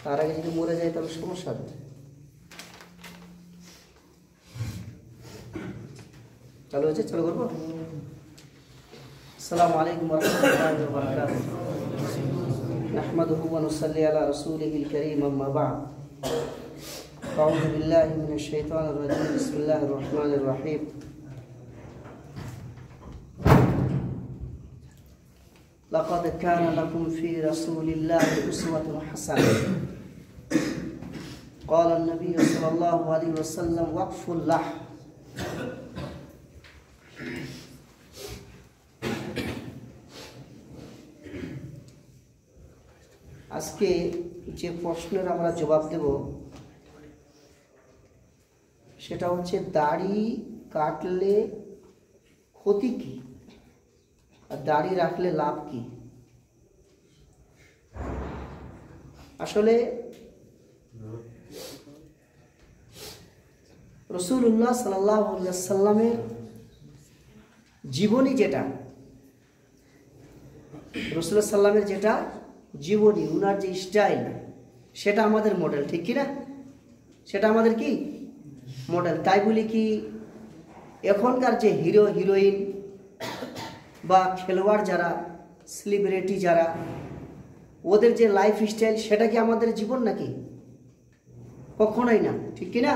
তার আগে যদি মরে যায় তাহলে সমস্যা হবে। চালু হয়েছে, চালু করবো। আসসালামু আলাইকুম ওয়া রাহমাতুল্লাহি ওয়া বারাকাতুহু। নাহমাদুহু ওয়া নুসাল্লি আলা রাসূলিহিল কারীম, আম্মা বা'দ। আউযু বিল্লাহি মিনাশ শাইতানির রাজীম। বিসমিল্লাহির রহমানির রহিম। লাকাদ কানা লাকুম ফি রাসূলিল্লাহি উসওয়াতুন হাসানাহ। ক্বালা আন-নবী সাল্লাল্লাহু আলাইহি ওয়াসাল্লাম ওয়াকফুল লাহ। আজকে যে প্রশ্নের আমরা জবাব দেব সেটা হচ্ছে দাড়ি কাটলে ক্ষতি কি আর দাড়ি রাখলে লাভ কি। আসলে রাসূলুল্লাহ সাল্লাল্লাহু আলাইহি ওয়াসাল্লামের জীবনী যেটা, রাসূলুল্লাহ সাল্লামের যেটা জীবনী, উনার যে স্টাইল, সেটা আমাদের মডেল, ঠিক কি না? সেটা আমাদের কি মডেল। তাই বলি কি এখনকার যে হিরো হিরোইন বা খেলোয়াড় যারা, সেলিব্রিটি যারা, ওদের যে লাইফ স্টাইল সেটা কি আমাদের জীবন নাকি? কখনোই না, ঠিক কি না?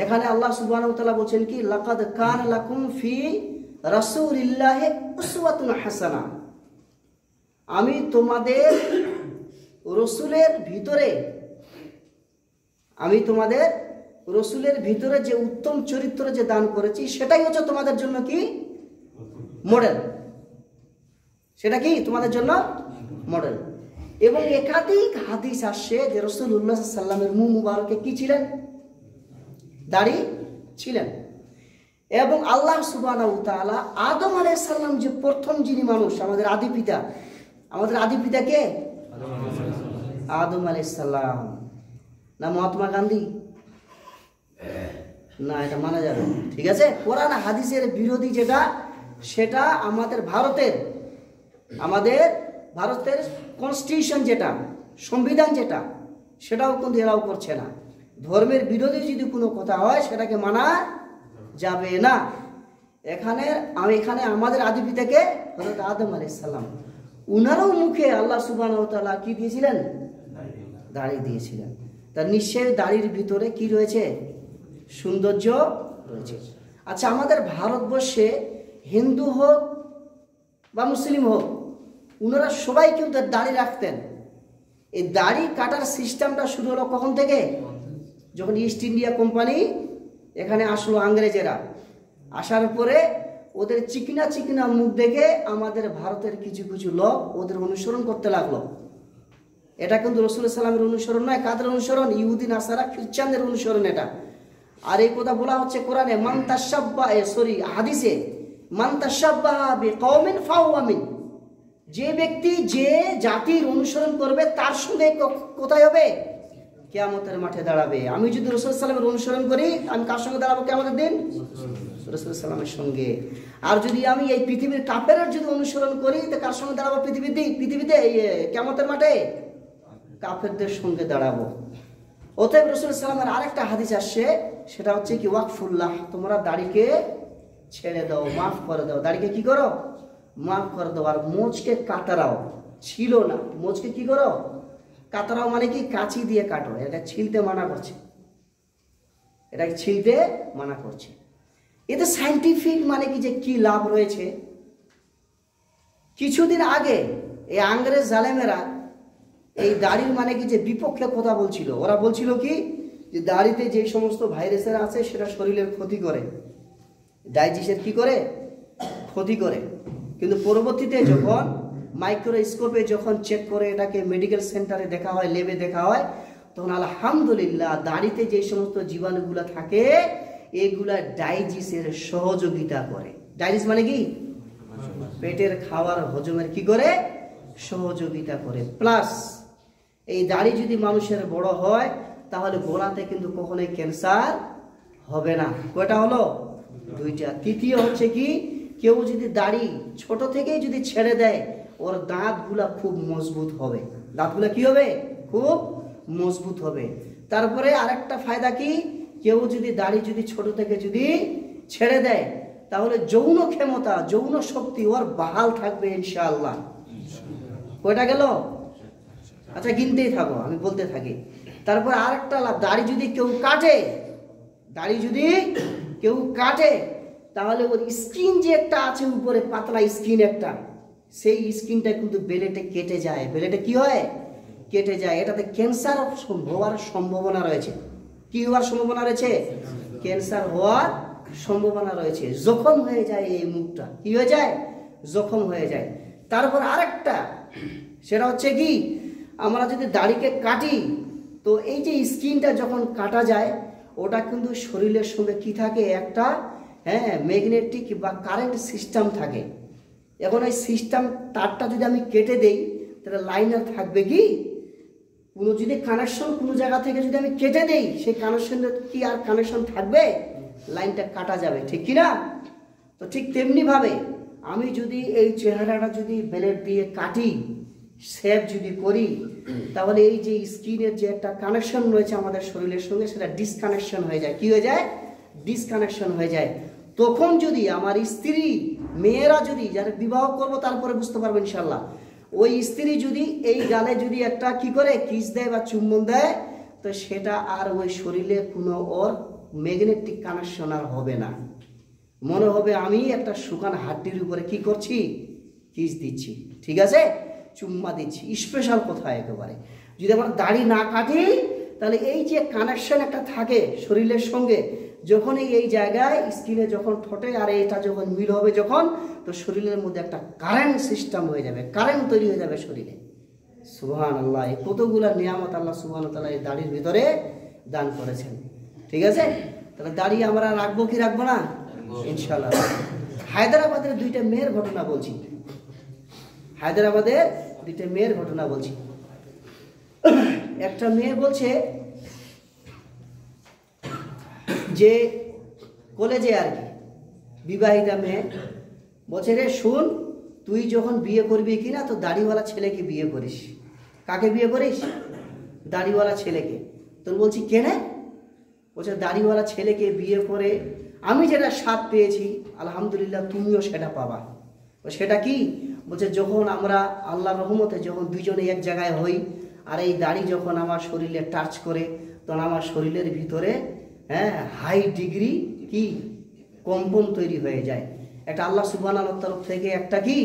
এখানে আল্লাহ সুবহানাহু ওয়া তাআলা বলছেন কি, লাকাদ কানা লাকুম ফি রাসূলিল্লাহি উসওয়াতুন হাসানাহ। আমি তোমাদের রসুলের ভিতরে যে উত্তম চরিত্র যে দান করেছি সেটাই হচ্ছে তোমাদের জন্য কি মডেল। সেটা কি তোমাদের জন্য মডেল। এবং একাধিক হাদিস আসছে যে রাসূলুল্লাহ সাল্লাল্লাহু আলাইহি ওয়াসাল্লামের মুখ মুবারকে কি ছিলেন? দাড়ি ছিলেন। এবং আল্লাহ সুবহানাহু ওয়া তাআলা আদম আলাইহিস সালাম যে প্রথম যিনি মানুষ, আমাদের আদি পিতা কে? আদম আলাইহিস সালাম। না মহাত্মা গান্ধী? না, এটা মানা যাবে, ঠিক আছে? কোরআন হাদিসের বিরোধী যেটা, সেটা আমাদের ভারতের কনস্টিটিউশন যেটা, সংবিধান যেটা, সেটাও কিন্তু এলাও করছে না। ধর্মের বিরোধী যদি কোনো কথা হয় সেটাকে মানা যাবে না। এখানে আমাদের আদি পিতাকে হযরত আদম আলাইহিস সালাম, উনারও মুখে আল্লাহ সুবহানাহু ওয়া তাআলা কি দিয়েছিলেন? দাড়ি দিয়েছিলেন। তার নিশ্চয়ই দাড়ির ভিতরে কি রয়েছে? সৌন্দর্য রয়েছে। আচ্ছা, আমাদের ভারতবর্ষে হিন্দু হোক বা মুসলিম হোক, উনারা সবাই কিন্তু দাড়ি রাখতেন। এই দাড়ি কাটার সিস্টেমটা শুরু হলো কখন থেকে? যখন ইস্ট ইন্ডিয়া কোম্পানি এখানে আসলো, আংরেজেরা আসার পরে ওদের চিকনা মুখ দেখে আমাদের ভারতের কিছু লোক ওদের অনুসরণ করতে লাগলো। এটা কিন্তু রাসূলুল্লাহ সাল্লামের অনুসরণ নয়। কাদের অনুসরণ? ইহুদি, নাসারা, খ্রিস্টানদের অনুসরণ এটা। আর এই কথা বলা হচ্ছে কোরআনে, হাদিসে, মান তাশাব্বাহা বিকওমিন ফাহুয়া মিন। যে ব্যক্তি যে জাতির অনুসরণ করবে তার সঙ্গে কোথায় হবে? কিয়ামতের মাঠে দাঁড়াবে। আমি যদি রাসূলুল্লাহ সাল্লামের অনুসরণ করি, আমি কার সঙ্গে দাঁড়াবো কিয়ামতের দিন? রাসূলুল্লাহ সাল্লামের সঙ্গে। আর যদি আমি এই পৃথিবীর কাফেরের যদি অনুসরণ করি, তো কার সঙ্গে দাঁড়াবো? পৃথিবীতে কিয়ামতের মাঠে কাফেরদের সঙ্গে দাঁড়াবো। অতএব রাসূলুল্লাহ সাল্লামের আরেকটা হাদিস আসছে, সেটা হচ্ছে কি, ওয়াকফুল্লাহ, তোমরা দাড়িকে ছেড়ে দাও, মাফ করে দাও। দাড়িকে কি করো? মাফ করে দাও। আর মোচকে কাটারাও ছিল না, মোচকে কি করো? কাটারাও মানে কি? কাঁচি দিয়ে কাটো। এটা ছিলতে মানা করছে। এতে সাইন্টিফিক মানে কি, যে কি লাভ রয়েছে। কিছুদিন আগে এই আংরেজ জালেমেরা এই দাড়ির মানে কি যে বিপক্ষে কথা বলছিল। ওরা বলছিল কি, যে দাড়িতে যে সমস্ত ভাইরাসের আছে সেটা শরীরের ক্ষতি করে, ডাইজেস্টের কি করে? ক্ষতি করে। কিন্তু পরবর্তীতে যখন মাইক্রোস্কোপে যখন চেক করে এটাকে মেডিকেল সেন্টারে দেখা হয়, ল্যাবে দেখা হয়, তখন আলহামদুলিল্লাহ দাড়িতে যে সমস্ত জীবাণুগুলো থাকে এগুলা ডাইজেস্টের সহযোগিতা করে। ডাইজেস্ট মানে কি? পেটের খাবার হজমের কি করে? সহযোগিতা করে। প্লাস এই দাড়ি যদি মানুষের বড় হয় তাহলে গোড়াতে কিন্তু কখনোই ক্যান্সার হবে না। কয়টা হলো? দুইটা। তৃতীয় হচ্ছে কি, কেউ যদি দাড়ি ছোট থেকেই যদি ছেড়ে দেয়, ওর দাঁতগুলা খুব মজবুত হবে। দাঁতগুলা কি হবে? খুব মজবুত হবে। তারপরে আরেকটা ফায়দা কি, কেউ যদি দাড়ি যদি ছোট থেকে যদি ছেড়ে দেয় তাহলে যৌন ক্ষমতা যৌন শক্তি ওর বহাল থাকবে ইনশাআল্লাহ। কয়টা গেল? আচ্ছা গিনতেই থাকো, আমি বলতে থাকি। তারপর আরেকটা লাভ, দাড়ি যদি কেউ কাটে, দাড়ি যদি কেউ কাটে তাহলে ওর স্কিন যে একটা আছে উপরে পাতলা স্কিন একটা, সেই স্কিনটা কিন্তু বেলেটে কেটে যায়। বেলেটে কি হয়? কেটে যায়। এটাতে ক্যান্সার হওয়ার সম্ভাবনা রয়েছে। কি হওয়ার সম্ভাবনা রয়েছে? ক্যান্সার হওয়ার সম্ভাবনা রয়েছে। জখম হয়ে যায় এই মুখটা, কি হয়ে যায়? জখম হয়ে যায়। তারপর আরেকটা, সেটা হচ্ছে কি, আমরা যদি দাড়িকে কাটি তো এই যে স্কিনটা যখন কাটা যায় ওটা কিন্তু শরীরের সঙ্গে কি থাকে, একটা ম্যাগনেটিক বা কারেন্ট সিস্টেম থাকে। এখন এই সিস্টেম তারটা যদি আমি কেটে দেই তাহলে লাইন আর থাকবে কি? কোনো যদি কানেকশন কোনো জায়গা থেকে যদি আমি কেটে দেই সেই কানেকশনটা কি আর কানেকশন থাকবে? লাইনটা কাটা যাবে, ঠিক কি না? তো ঠিক তেমনিভাবে আমি যদি এই চেহারাটা যদি ব্লেড দিয়ে কাটি, শেভ যদি করি, তাহলে এই যে স্কিনের যে একটা কানেকশন রয়েছে আমাদের শরীরের সঙ্গে সেটা ডিসকানেকশন হয়ে যায়। কি হয়ে যায়? ডিসকানেকশন হয়ে যায়। তখন যদি আমার স্ত্রী, মেয়েরা যদি, যারা বিবাহ করবো তারপরে বুঝতে পারবো ইনশাল্লাহ, ওই স্ত্রী যদি এই গালে যদি একটা কি করে কিস দেয় বা চুম্বন দেয় তো সেটা আর ওই শরীরে কোনো ওর ম্যাগনেটিক কানেকশন আর হবে না। মনে হবে আমি একটা শুকান হাড্ডির উপরে কি করছি, কিস দিচ্ছি, ঠিক আছে, চুম্মা দিচ্ছি। স্পেশাল কথা একেবারে। যদি আমার দাড়ি না কাটি তাহলে এই যে কানেকশন একটা থাকে শরীরের সঙ্গে, যখন এই জায়গায় স্কিনে যখন ঠোঁটে আর এটা যখন মিল হবে যখন, তো শরীরের মধ্যে একটা কারেন্ট সিস্টেম হয়ে যাবে, কারেন্ট তৈরি হয়ে যাবে শরীরে। সুবহানাল্লাহ। এই কতগুলা নিয়ামত আল্লাহ সুবহানাহু ওয়া তাআলা এই দাড়ির ভিতরে দান করেছেন, ঠিক আছে। তাহলে দাড়ি আমরা রাখবো কি রাখবো না? ইনশাআল্লাহ। হায়দ্রাবাদের দুইটা মেয়ের ঘটনা বলছি, হায়দ্রাবাদের দুইটা মেয়ের ঘটনা বলছি। একটা মেয়ে বলছে যে কলেজে আর কি বিবাহিতা মেয়ে, বলছে রে শুন, তুই যখন বিয়ে করবি কিনা তো দাড়িওয়ালা ছেলেকে বিয়ে করিস। কাকে বিয়ে করিস? দাড়িওয়ালা ছেলেকে। তোর বলছি কেনে? বলছে দাড়িওয়ালা ছেলেকে বিয়ে করে আমি যেটা স্বাদ পেয়েছি আলহামদুলিল্লাহ তুমিও সেটা পাবা। সেটা কি? বলছে যখন আমরা আল্লাহর রহমতে যখন দুইজনে এক জায়গায় হই আর এই দাড়ি যখন আমার শরীরে টাচ করে তখন আমার শরীরের ভিতরে হাই ডিগ্রি কি কম্পন তৈরি হয়ে যায়। একটা আল্লাহ সুবহানাহু ওয়া তাআলার থেকে একটা কি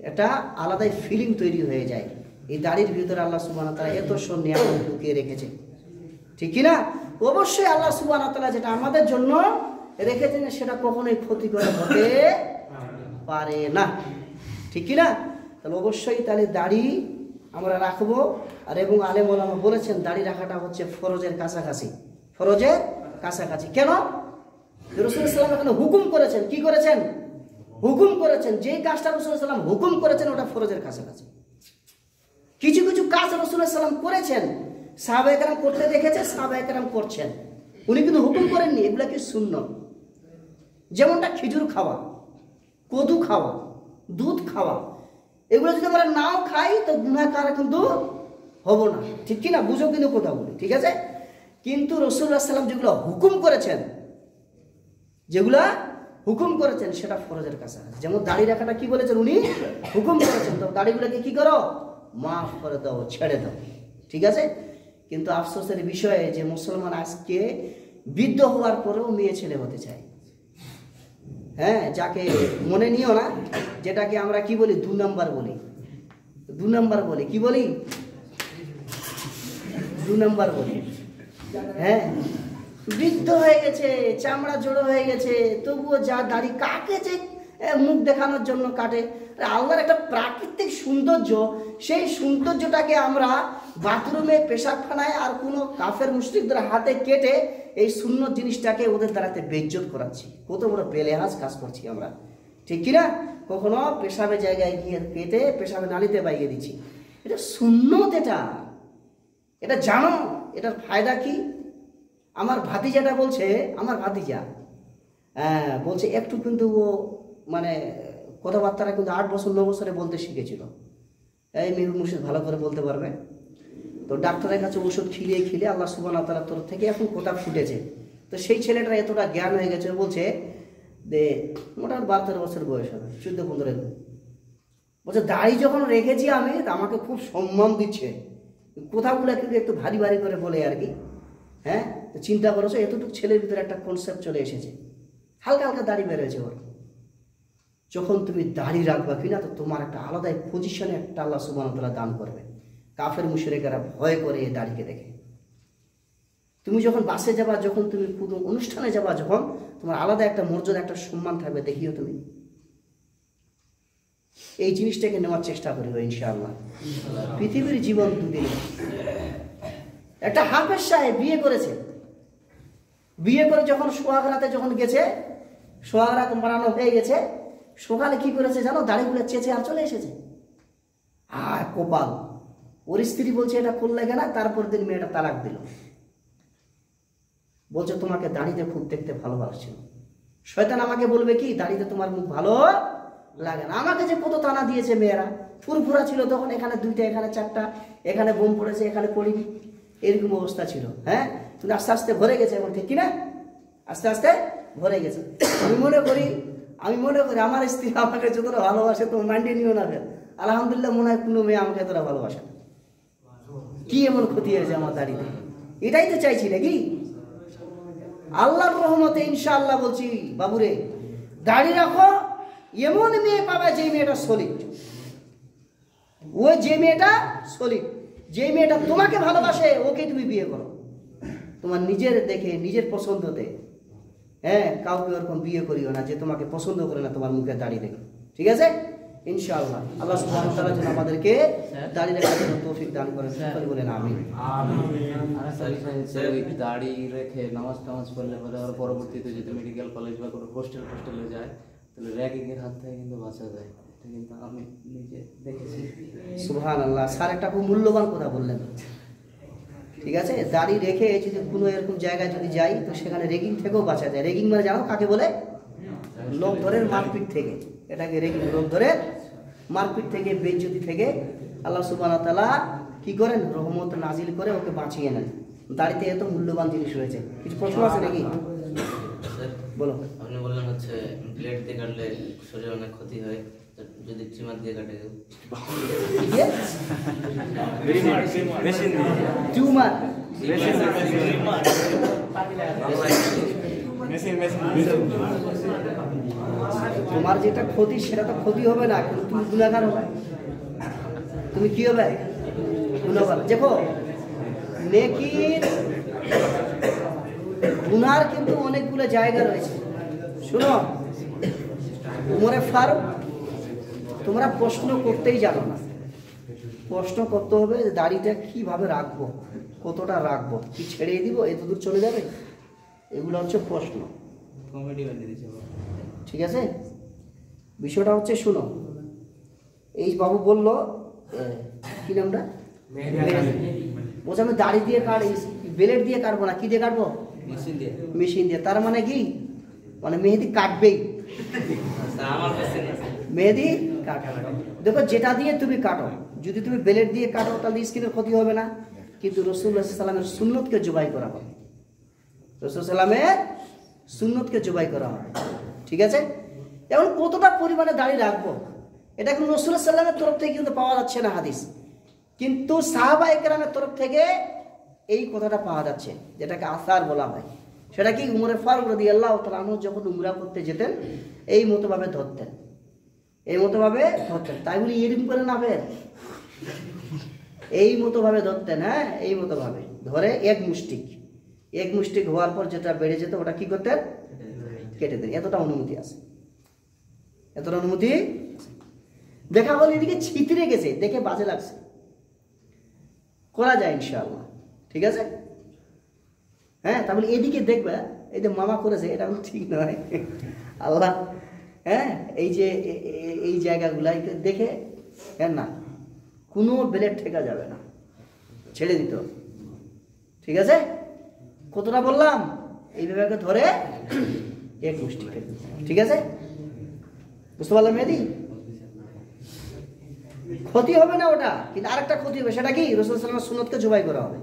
এটা আলাদাই ফিলিং তৈরি হয়ে যায়। এই দাড়ির ভিতরে আল্লাহ সুবহানাহু ওয়া তাআলা এত নিয়ামত ঢুকিয়ে রেখেছে, ঠিক কি না? অবশ্যই আল্লাহ সুবহানাহু ওয়া তাআলা যেটা আমাদের জন্য রেখেছেন সেটা কখনোই ক্ষতিকর হতে পারে না, ঠিক কি না? তাহলে অবশ্যই তাহলে দাড়ি আমরা রাখবো। আর এবং আলেম ওলামা বলেছেন দাড়ি রাখাটা হচ্ছে ফরজের কাছাকাছি, ফরজের কাছাকাছি। কেন? রাসূলুল্লাহ সাল্লাল্লাহু আলাইহি ওয়াসাল্লাম এখানে হুকুম করেছেন, কি করেছেন? হুকুম করেছেন। যে কাজটা রাসূলুল্লাহ সাল্লাল্লাহু আলাইহি ওয়াসাল্লাম হুকুম করেছেন ওটা ফরজের কাছাকাছি। কিছু কিছু কাজ রাসূলুল্লাহ সাল্লাল্লাহু আলাইহি ওয়াসাল্লাম করেছেন, সাহাবায়ে কেরাম করতে দেখেছে, সাহাবায়ে কেরাম করছেন, উনি কিন্তু হুকুম করেননি। এগুলা কি সুন্নাত। যেমনটা খেজুর খাওয়া, কদু খাওয়া, দুধ খাওয়া, এগুলো যদি আমরা নাও খাই তো গুনাহগার কিন্তু হব না, ঠিক কি না? বুঝো কিন্তু কথা বলি, ঠিক আছে। কিন্তু রাসূলুল্লাহ সাল্লাল্লাহু আলাইহি ওয়াসাল্লাম যেগুলো হুকুম করেছেন, যেগুলা হুকুম করেছেন সেটা ফরজের কাছাকাছি। যেমন দাড়ি রাখাটা কি বলেছেন? উনি হুকুম করেছেন, তো দাড়িগুলোকে কি করো? মাফ করে দাও, ছেড়ে দাও, ঠিক আছে। কিন্তু আফসোসের বিষয়ে যে মুসলমান আজকে বৃদ্ধ হওয়ার পরেও মেয়ে ছেলে হতে চায়। যাকে মনে নিও না, যেটাকে আমরা কি বলি 2 নাম্বার বলি, 2 নাম্বার বলি, কি বলি? 2 নাম্বার বলি। বৃদ্ধ হয়ে গেছে, চামড়া জড়ো হয়ে গেছে, তবুও যা দাড়ি কাকে যে মুখ দেখানোর জন্য কাটে। আল্লাহর একটা প্রাকৃতিক সৌন্দর্য, সেই সৌন্দর্যটাকে আমরা বাথরুমে, পেশাবখানায় আর কোনো কাফের মুশরিকদের হাতে কেটে এই সুন্নত জিনিসটাকে ওদের দ্বারাতে বেইজ্জত করাচ্ছি। কত বড় বেলেহাজ কাজ করছি আমরা, ঠিক কিনা? কখনো পেশাবের জায়গায় গিয়ে কেটে পেশাবে নালিতে বাইয়ে দিচ্ছি। এটা সুন্নত, এটা জানো এটার ফায়দা কি? আমার ভাতিজাটা বলছে, আমার ভাতিজা বলছে একটু কিন্তু ও মানে কথাবার্তাটা কিন্তু 8 বছর 9 বছরে বলতে শিখেছিল। এই মির মুর্শিদ ভালো করে বলতে পারবে। তো ডাক্তারের কাছে ওষুধ খিলিয়ে আল্লাহ সুবহানাহু ওয়া তাআলার তরফ থেকে এখন কোটা ফুটেছে। তো সেই ছেলেটার এতটা জ্ঞান হয়ে গেছে, বলছে যে মোটামুটি 12-13 বছর বয়স হবে, 14-15 বলছে দাড়ি যখন রেখেছি আমি, আমাকে খুব সম্মান দিচ্ছে, কথাগুলো কিন্তু একটু ভারী ভারী করে বলে আর কি। হ্যাঁ, তো চিন্তা করছো এতটুকু ছেলের ভিতরে একটা কনসেপ্ট চলে এসেছে, হালকা হালকা দাড়ি বেরোয়েছে ওর। যখন তুমি দাড়ি রাখবা কিনা, তো তোমার একটা আলাদা পজিশনে একটা আল্লাহ সুবহানাহু ওয়া তাআলা দান করবে। কাফের মুশরিকেরা ভয় করে এই দাড়িকে দেখে। তুমি যখন বাসে যাবা, যখন তুমি কোনো অনুষ্ঠানে যাবা, যখন তোমার আলাদা একটা মর্যাদা, একটা সম্মান থাকবে, দেখিও তুমি এই জিনিসটাকে নেওয়ার চেষ্টা করিব ইনশাআল্লাহ। পৃথিবীর জীবন দুদিন। একটা হাফেজ সাহেব বিয়ে করেছে, বিয়ে করে যখন সোহাগ রাতে যখন গেছে, সোহাগ রাত বানানো হয়ে গেছে, সকালে কি করেছে জানো, দাড়িগুলো চেঁচে আর চলে এসেছে। আর কপাল, ওর স্ত্রী বলছে এটা করলে কেনা, তারপর দিন মেয়েটা তালাক দিল। বলছে তোমাকে দাড়িতে খুব দেখতে ভালোবাসছিল। শয়তান আমাকে বলবে কি, দাড়িতে তোমার মুখ ভালো লাগে না। আমাকে যে কত টানা দিয়েছে মেয়েরা, ফুরফুরা ছিল তখন, এখানে 2টা, এখানে 4টা, এখানে বোম পড়েছে, এখানে পড়িনি, এরকম অবস্থা ছিল। হ্যাঁ, কিন্তু আস্তে আস্তে ভরে গেছে এখন, ঠিক কিনা? আস্তে আস্তে ভরে গেছে। আমি মনে করি আমার স্ত্রী আমাকে যতটা ভালোবাসে, তো মাইন্ডে নিও না। আলহামদুলিল্লাহ, মনে হয় কোনো মেয়ে আমাকে এতটা ভালোবাসে না। কি এমন ক্ষতি হয়েছে আমার দাড়িতে? এটাই তো চাইছি নাকি? আল্লাহর রহমতে ইনশাআল্লাহ বলছি, বাবুরে দাড়ি রাখো, এমন মেয়ে পাবে যে মেয়েটা সলিড। ওই যে মেয়েটা সলিড, যে মেয়েটা তোমাকে ভালোবাসে, ওকে তুমি বিয়ে করো তোমার নিজের দেখে, নিজের পছন্দতে। হ্যাঁ, কাউকে ওরকম বিয়ে করিও না যে তোমাকে পছন্দ করে না তোমার মুখে দাড়ি দেখে, ঠিক আছে? ইনশাআল্লাহ আল্লাহ সুবহানাহু ওয়া তাআলা যেন আমাদেরকে দাড়ি রাখার জন্য তৌফিক দান করেন, সকলে বলেন আমিন। দাড়ি রেখে নামাজ পড়লে পরে আর পরবর্তীতে যদি মেডিকেল কলেজ বা কোনো হোস্টেলে যায়, তাহলে র্যাগিং এর হাত থেকে কিন্তু বাঁচা যায়। এটা কিন্তু আমি নিজে দেখেছি। সুবহানাল্লাহ, স্যার একটা খুব মূল্যবান কথা বললেন। ঠিক আছে, দাড়ি রেখে যদি কোনো এরকম জায়গায় যদি যাই, তো সেখানে রেগিং থেকেও বাঁচা যায়। রেগিং মানে জানো কাকে বলে? লোক ধরের মারপিট থেকে, এটাকে রেগিং। লোক ধরে মারপিট থেকে, বেইজ্জতি থেকে আল্লাহ সুবহানাহু ওয়া তাআলা কি করেন, রহমত নাজিল করে ওকে বাঁচিয়ে নেন। দাড়িতে এত মূল্যবান জিনিস রয়েছে। কিছু প্রশ্ন আছে নাকি? বলো। আপনি বললেন হচ্ছে ব্লেড দিয়ে কাটলে শরীরে অনেক ক্ষতি হয়, যদি ট্রিমার দিয়ে কাটে? টিউমার, তোমার যেটা ক্ষতি সেটা তো ক্ষতি হবে না, কিন্তু তুমি গুনাহগার হবে। তুমি কি হবে? গুনাহগার। দেখো, নেকির গুনার কিন্তু অনেকগুলো জায়গা রয়েছে। শুনো, উমরে ফারুক, তোমরা প্রশ্ন করতেই জানো না। প্রশ্ন করতে হবে যে দাড়িটা কিভাবে রাখবো, কতটা রাখবো, কি ছেড়ে দিব, এত দূর চলে যাবে? এগুলো হচ্ছে প্রশ্ন। কমেডি বানিয়ে দিয়েছে। ঠিক আছে, বিষয়টা হচ্ছে শুনো। এই বাবু বললো, কি নামটা? বলছে আমি দাড়ি দিয়ে ব্লেড দিয়ে কাটবো না, কি দিয়ে কাটবো? মেশিন দিয়ে। তার মানে কি, মানে মেহেদি কাটবেই, মেহেদি কাটবে। দেখো, যেটা দিয়ে তুমি কাটো, যদি তুমি ব্লেড দিয়ে কাটো তাহলে স্কিনের ক্ষতি হবে না, কিন্তু রাসূলুল্লাহ সাল্লাল্লাহু আলাইহি ওয়াসাল্লামের সুন্নতকে জবাই করা হবে। রাসূলুল্লাহ সাল্লামের সুন্নতকে জবাই করা হবে। ঠিক আছে, এখন কতটা পরিমাণে দাড়ি রাখবো, এটা কিন্তু রাসূলুল্লাহ সাল্লাল্লাহু আলাইহি ওয়াসাল্লামের তরফ থেকে কিন্তু পাওয়া যাচ্ছে না হাদিস, কিন্তু সাহাবায়ে কেরামের তরফ থেকে এই কথাটা পাওয়া যাচ্ছে, যেটাকে আসার বলা হয়। সেটা কি, উমরে ফারুক রাদিয়াল্লাহু তাআলা আনহু যখন উমরা করতে যেতেন, এই মতোভাবে ধরতেন, এই মতোভাবে ধরতেন। তাই বলি এরকম করে না ফের, এই মতোভাবে ধরতেন। হ্যাঁ, এই মতোভাবে ধরে এক মুষ্টিক হওয়ার পর যেটা বেড়ে যেত, ওটা কি করতেন? কেটে দেন। এতটা অনুমতি আছে, এতটা অনুমতি। দেখা হল এদিকে ছিতরে গেছে, দেখে বাজে লাগছে, করা যায় ইনশাআল্লাহ। ঠিক আছে, হ্যাঁ। তাহলে এদিকে দেখবে, এই যে মামা করেছে, এটা ঠিক নয়। আল্লাহ, হ্যাঁ, এই যে এই জায়গাগুলা দেখে, হ্যাঁ, না কোনো ব্লেড ঠেকা যাবে না, ছেড়ে দিত। ঠিক আছে, কতটা বললাম? এইভাবে ধরে এক মুষ্টি। ঠিক আছে, বুঝতে পারলাম মেহেদি? ক্ষতি হবে না ওটা, কিন্তু আরেকটা ক্ষতি হবে, সেটা কি? রাসূল সাল্লাল্লাহু আলাইহি ওয়াসাল্লামের সুন্নতকে জবাই করা হবে।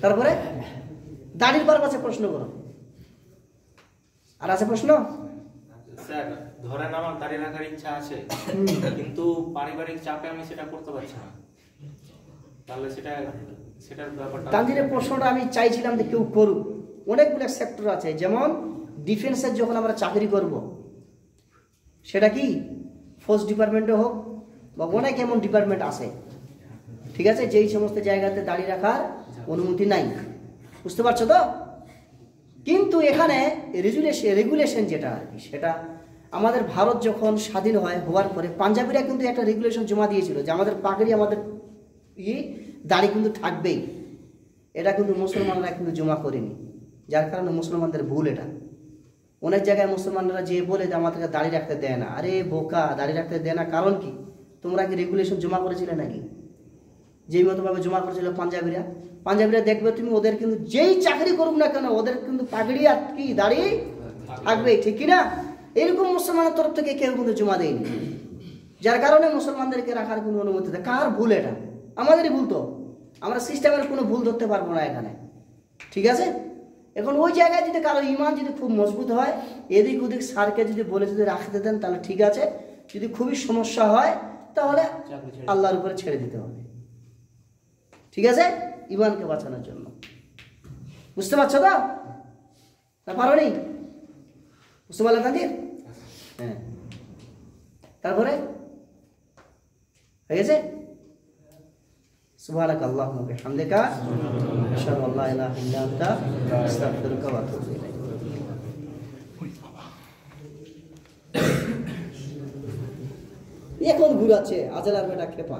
তারপরে দাড়ির পারপাসে প্রশ্ন করো। আর আছে প্রশ্ন? স্যার ধরেন আমার দাড়ি রাখার ইচ্ছা আছে, কিন্তু পারিবারিক চাপে আমি সেটা করতে পারছি না, তাহলে সেটার ব্যাপারটা। তানজিনের প্রশ্নটা আমি চাইছিলাম যে কেউ করুক। অনেকগুলো সেক্টর আছে, যেমন ডিফেন্সের যখন আমরা চাকরি করব, সেটা কি ফোর্স ডিপার্টমেন্টে হোক বা অনেক এমন ডিপার্টমেন্ট আছে, ঠিক আছে, যেই সমস্ত জায়গাতে দাড়ি রাখার অনুমতি নাই। বুঝতে পারছো তো? কিন্তু এখানে রেগুলেশন যেটা আর কি, সেটা আমাদের ভারত যখন স্বাধীন হওয়ার পরে পাঞ্জাবিরা কিন্তু একটা রেগুলেশন জমা দিয়েছিল যে আমাদের পাগড়ি, আমাদের দাড়ি কিন্তু থাকবেই। এটা কিন্তু মুসলমানরা কিন্তু জমা করেনি, যার কারণে মুসলমানদের ভুল এটা। অনেক জায়গায় মুসলমানরা যে বলে যে আমাদেরকে দাড়ি রাখতে দেয় না। আরে বোকা, দাড়ি রাখতে দেয় না কারণ কি? তোমরা কি রেগুলেশন জমা করেছিলে নাকি? যেই মতোভাবে জমা করেছিল পাঞ্জাবিরা দেখবে তুমি, ওদের কিন্তু যেই চাকরি করুক না কেন, ওদের কিন্তু পাগড়ি আর কি দাড়ি থাকবেই, ঠিক কিনা? এরকম মুসলমানের তরফ থেকে কেউ কিন্তু জমা দেয়নি, যার কারণে মুসলমানদেরকে রাখার কোনো অনুমতি দেয়। কার ভুল এটা? আমাদেরই ভুল। তো আমরা সিস্টেমের কোনো ভুল ধরতে পারবো না এখানে, ঠিক আছে? এখন ওই জায়গায় যদি কারো ইমান যদি খুব মজবুত হয়, এদিক ওদিক স্যারকে যদি বলে যদি রাখতে দেন তাহলে ঠিক আছে। যদি খুবই সমস্যা হয় তাহলে আল্লাহর উপরে ছেড়ে দিতে হবে, ঠিক আছে, ইমানকে বাঁচানোর জন্য। বুঝতে পারছো তো? না পারো নি? বুঝতে পারলে তাদের? হ্যাঁ, তারপরে হয়ে গেছে। সুবহানাক আল্লাহুম্মা ওয়া বিহামদিকা আশহাদু আল্লা ইলাহা ইল্লা আনতা আস্তাগফিরুকা ওয়া আতুবু ইলাইক। এখন ঘুরাচ্ছে আজলার বেটা খেপা।